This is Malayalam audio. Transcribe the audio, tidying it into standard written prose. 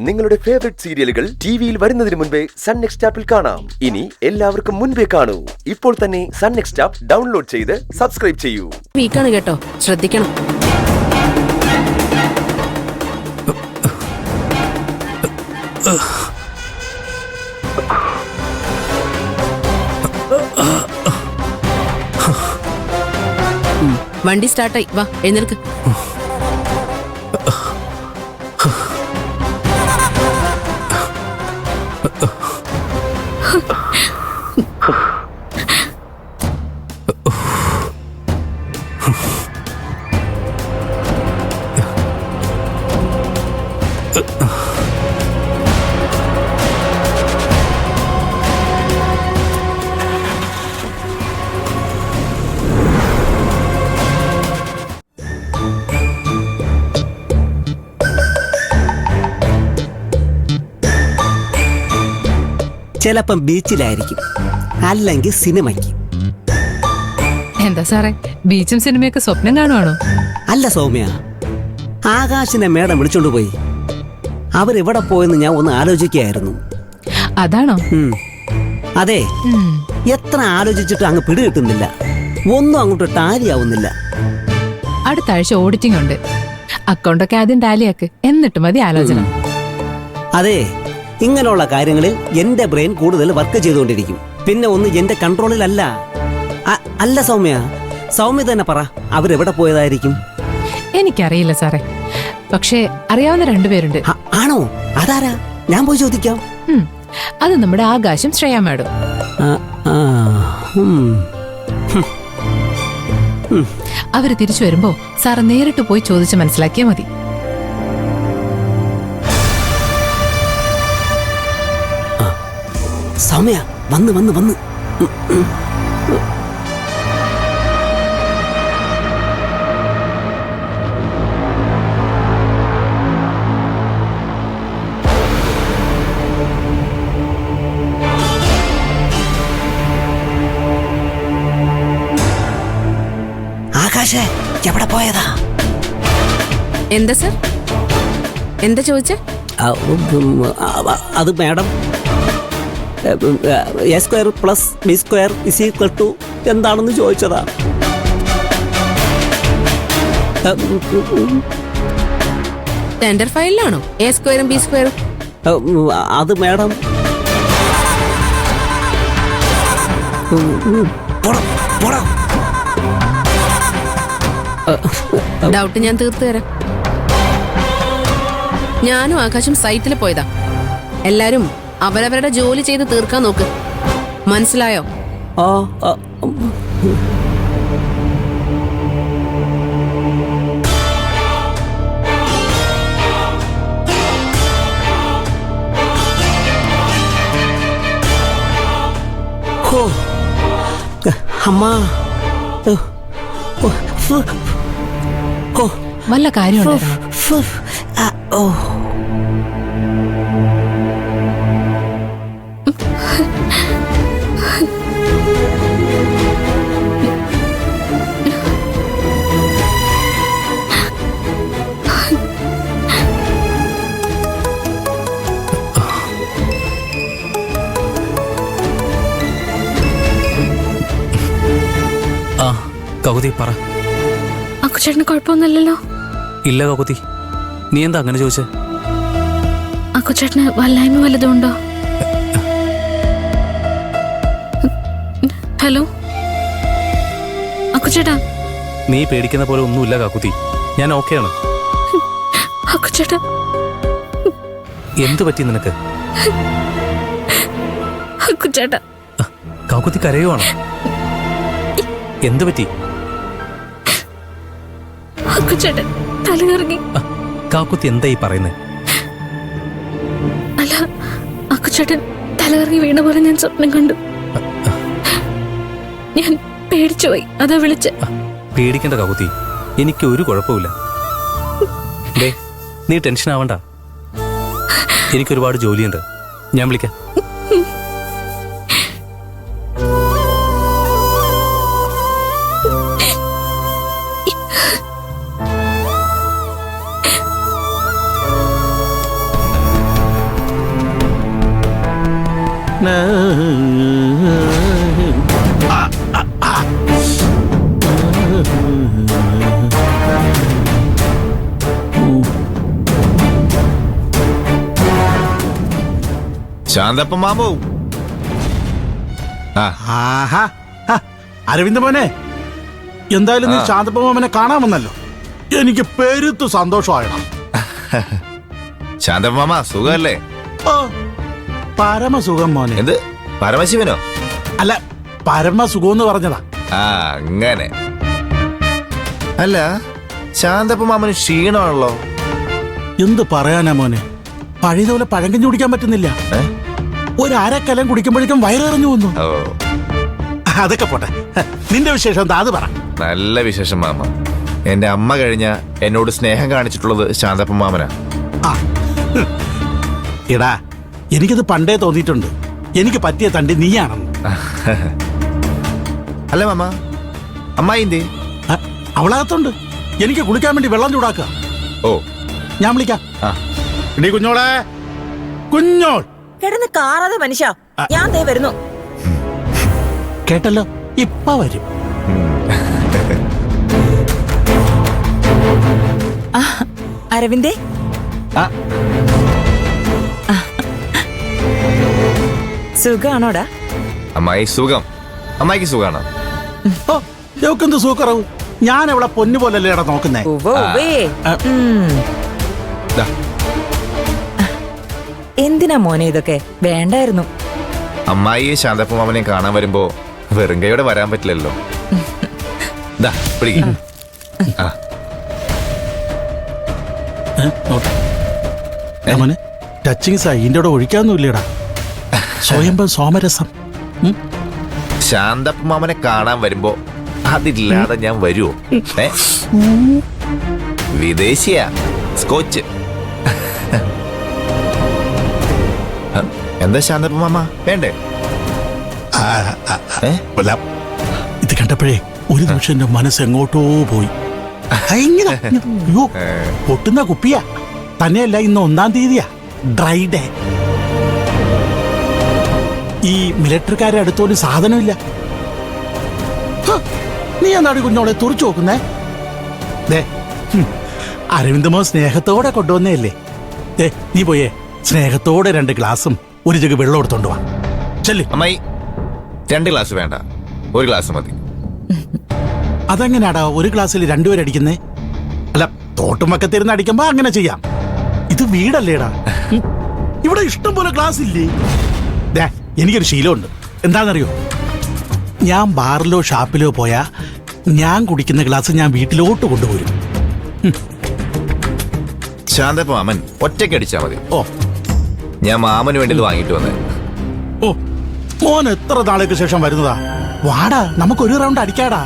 നിങ്ങളുടെ ഫേവറേറ്റ് സീരിയലുകൾ ടിവിയിൽ വരുന്നതിന് മുൻപേ സൺ നെക്സ്റ്റ് ആപ്പിൽ കാണാം. ഇനി എല്ലാവർക്കും മുൻപേ കാണൂ. ഇപ്പോൾ തന്നെ സൺ നെക്സ്റ്റ് ആപ്പ് ഡൗൺലോഡ് ചെയ്ത് സബ്സ്ക്രൈബ് ചെയ്യൂ. വീക്കാണ് കേട്ടോ, ശ്രദ്ധിക്കണം. വണ്ടി സ്റ്റാർട്ടായി, വാ എഴുന്നേൽക്ക്. ചിലപ്പം ബീച്ചിലായിരിക്കും, അല്ലെങ്കിൽ സിനിമയ്ക്ക്. എന്താ സാറേ, ബീച്ചും സിനിമയൊക്കെ സ്വപ്നം കാണുവാണോ? അല്ല സൗമ്യ, ആകാശിനെ മേഡം വിളിച്ചോണ്ട് പോയി. അവരെവിടെ പോയെന്ന് ഞാൻ ഒന്ന് ആലോചിക്കുകയായിരുന്നു. അതാണോ? അതെ, എത്ര ആലോചിച്ചിട്ട് അങ്ങ് പിടി കിട്ടുന്നില്ല. ഒന്നും അങ്ങോട്ട് ടാലിയാവുന്നില്ല. അടുത്ത ആഴ്ച ഓഡിറ്റിംഗ് ഉണ്ട്. അക്കൗണ്ടൊക്കെ ആദ്യം ടാലിയാക്ക്, എന്നിട്ട് മതി ആലോചന. അതെ, ഇങ്ങനെയുള്ള കാര്യങ്ങളിൽ എന്റെ ബ്രെയിൻ കൂടുതൽ വർക്ക് ചെയ്തുകൊണ്ടിരിക്കും. പിന്നെ ഒന്ന് എന്റെ കൺട്രോളിലല്ല. അല്ല സൗമ്യ, സൗമ്യ തന്നെ പറ, അവരെവിടെ പോയതായിരിക്കും? എനിക്കറിയില്ല സാറേ, പക്ഷേ അറിയാവുന്ന രണ്ടുപേരുണ്ട്. ആണോ? അതാരാ? ഞാൻ പോയി ചോദിക്കാം. അത് നമ്മുടെ ആകാശം ശ്രേയ മാഡം. അവര് തിരിച്ചു വരുമ്പോ സാറ് നേരിട്ട് പോയി ചോദിച്ച് മനസ്സിലാക്കിയാൽ മതി. സൗമ്യ, വന്ന് വന്ന് വന്ന് ആകാശേ, എവിടെ പോയതാ? എന്താ സർ, എന്താ ചോദിച്ചേ? അത് madam, A square plus B square is equal to എന്താണെന്ന് ചോദിച്ചതാ. ടെൻഡർ ഫയലിലാണോ എ സ്ക്വയറും ബി സ്ക്വയറും? അത് മാഡം, ഡൗട്ട് ഞാൻ തീർത്തു തരാം. ഞാനും ആകാശം സൈറ്റിൽ പോയതാ. എല്ലാരും അവരവരുടെ ജോലി ചെയ്ത് തീർക്കാൻ നോക്ക്, മനസ്സിലായോ? അമ്മാ, വല്ല കാര്യമുണ്ടോ? കൗതി പറ. അക്കുചേട്ടന് കുഴപ്പമൊന്നുമില്ലല്ലോ? ഇല്ല കൗതി, നീ എന്താ അങ്ങനെ ചോദിച്ചേ? അക്കുചേട്ടന് വല്ലായ്മ വല്ലതും ഉണ്ടോ? ഹലോ അക്കുചേട്ടാ. നീ പേടിക്കുന്ന പോലെ ഒന്നുമില്ല കാക്കുത്തി, ഞാൻ ഓക്കെയാണ്. അക്കുചേട്ടാ, എന്തു പറ്റി നിനക്ക്? അക്കുചേട്ടാ. കാക്കുത്തി കരയുവാണോ? എന്തു പറ്റി? അക്കുചേട്ടൻ തലകറങ്ങി. കാക്കുത്തി എന്തായി പറയുന്നേ? അല്ല, അക്കുചേട്ടൻ തലകറങ്ങി വീണ പോലെ ഞാൻ സ്വപ്നം കണ്ടു. ഞാൻ പേടിച്ചുപോയി, അതാ വിളിച്ച. പേടിക്കണ്ട കാക്കുത്തി, എനിക്ക് ഒരു കുഴപ്പമില്ല. നീ ടെൻഷൻ ആവണ്ട, എനിക്കൊരുപാട് ജോലിയുണ്ട്. ഞാൻ വിളിക്കാം. ശാന്തപ്പ മാമോ. ആഹാ അരവിന്ദ മോനെ, എന്തായാലും നീ ശാന്തപ്പ മാമനെ കാണാമെന്നല്ലോ. എനിക്ക് പെരുത്തു സന്തോഷമായടാ. ശാന്തപ്പ മാമ സുഖല്ലേ? ഓ പരമസുഖം മോനെ. എന്ത് പരമശിവനോ? അല്ല, പരമസുഖം എന്ന് പറഞ്ഞതാ. ആ അങ്ങനെ. അല്ല ശാന്തപ്പ മാമന് ക്ഷീണമാണല്ലോ. എന്ത് പറയാനാ മോനെ, പഴയതുപോലെ പഴങ്കഞ്ഞി കുടിക്കാൻ പറ്റുന്നില്ല. ഒരു അരക്കലം കുടിക്കുമ്പോഴേക്കും വയറിറങ്ങി വന്നു. ഓ അതൊക്കെ പോട്ടെ, നിന്റെ വിശേഷം എന്താ അത് പറ. നല്ല വിശേഷം മാമ. എന്റെ അമ്മ കഴിഞ്ഞ എന്നോട് സ്നേഹം കാണിച്ചിട്ടുള്ളത് ശാന്തപ്പ മാമനാ. ആ എടാ, എനിക്കത് പണ്ടേ തോന്നിയിട്ടുണ്ട്, എനിക്ക് പറ്റിയ തണ്ടി നീയാണെന്ന്. അല്ല മാമ, അമ്മായി എന്തേ? അവളകത്തുണ്ട്. എനിക്ക് കുളിക്കാൻ വേണ്ടി വെള്ളം ചൂടാക്കുക. ഓ ഞാൻ വിളിക്കാം. ആ എടീ കുഞ്ഞോളെ, കുഞ്ഞോൾ. കിടന്ന് കാറാതെ മനുഷ്യ, ഞാൻ ദേ വരുന്നു. കേട്ടല്ലോ, ഇപ്പൊ വരും. അരവിന്ദേ, സുഖാണോടാ? അമ്മായി സുഖം. അമ്മായിക്ക് സുഖാണോ? ഓ ഇവക്കെന്ത് സൂക്കറവ്, ഞാൻ അവളെ പൊന്നു പോലല്ലേ ഇട നോക്കുന്നേ. ദാ, എന്തിനാ മോനെ ഇതൊക്കെ? വേണ്ടായിരുന്നു. അമ്മായി ശാന്തപ്പ മാമനെ കാണാൻ വരുമ്പോ വെറും കൈയോടെ വരാൻ പറ്റില്ലല്ലോ. ദാ, പിടിക്ക്. ആ. മോനെ, ടച്ചിങ്സ് ഇതിന്റെ കൂടെ ഒഴിക്കാന്നുമില്ലടാ. സ്വയംഭം സോമരസം. ശാന്തപ്പ മാമനെ കാണാൻ വരുമ്പോ അതില്ലാതെ ഞാൻ വരുമോ? വിദേശിയാ, സ്കോച്ച്. എന്താ ശാന്തപ്പ മാമ വേണ്ടേ? ഇത് കണ്ടപ്പോഴേ ഒരു നിമിഷം എന്റെ മനസ്സ് എങ്ങോട്ടോ പോയി. അയ്യോ, പൊട്ടുന്ന കുപ്പിയാ. തന്നെയല്ല, ഇന്ന് 1-ാം തീയതിയാ, ഡ്രൈ ഡേ. ഈ മിലിറ്ററിക്കാരെ അടുത്തോലും സാധനമില്ല. നീ എന്നാടി കുഞ്ഞോളെ തുറച്ചു നോക്കുന്നേ? അരവിന്ദമോ സ്നേഹത്തോടെ കൊണ്ടുവന്നേല്ലേ. നീ പോയേ സ്നേഹത്തോടെ 2 ഗ്ലാസും 1 ജഗ് വെള്ളം എടുത്തോണ്ട് വാ. ചെല്ലു. അമ്മായി 2 ഗ്ലാസ് വേണ്ട, 1 ഗ്ലാസ് മതി. അതെങ്ങനെയാടാ 1 ഗ്ലാസ്സിൽ 2 പേര് അടിക്കുന്നേ? അല്ല, തോട്ടും വക്കത്തിരുന്ന് അടിക്കുമ്പോ അങ്ങനെ ചെയ്യാം. ഇത് വീടല്ലേടാ, ഇവിടെ ഇഷ്ടം പോലെ ഗ്ലാസ് ഇല്ലേ? എനിക്കൊരു ശീലമുണ്ട്. എന്താണെന്നറിയോ, ഞാൻ ബാറിലോ ഷാപ്പിലോ പോയാ ഞാൻ കുടിക്കുന്ന ഗ്ലാസ് ഞാൻ വീട്ടിലോട്ട് കൊണ്ടുപോരും. ശാന്തപ്പ മാമൻ ഒറ്റയ്ക്ക് അടിച്ചാ മതി. ഓ, ഞാൻ മാമന് വേണ്ടി ഇത് വാങ്ങിട്ട് വന്നേ. ഓ മോൻ എത്ര നാൾക്ക് ശേഷം വരുന്നതാ? വാടാ, നമുക്കൊരു റൗണ്ട് അടിക്കാടാ.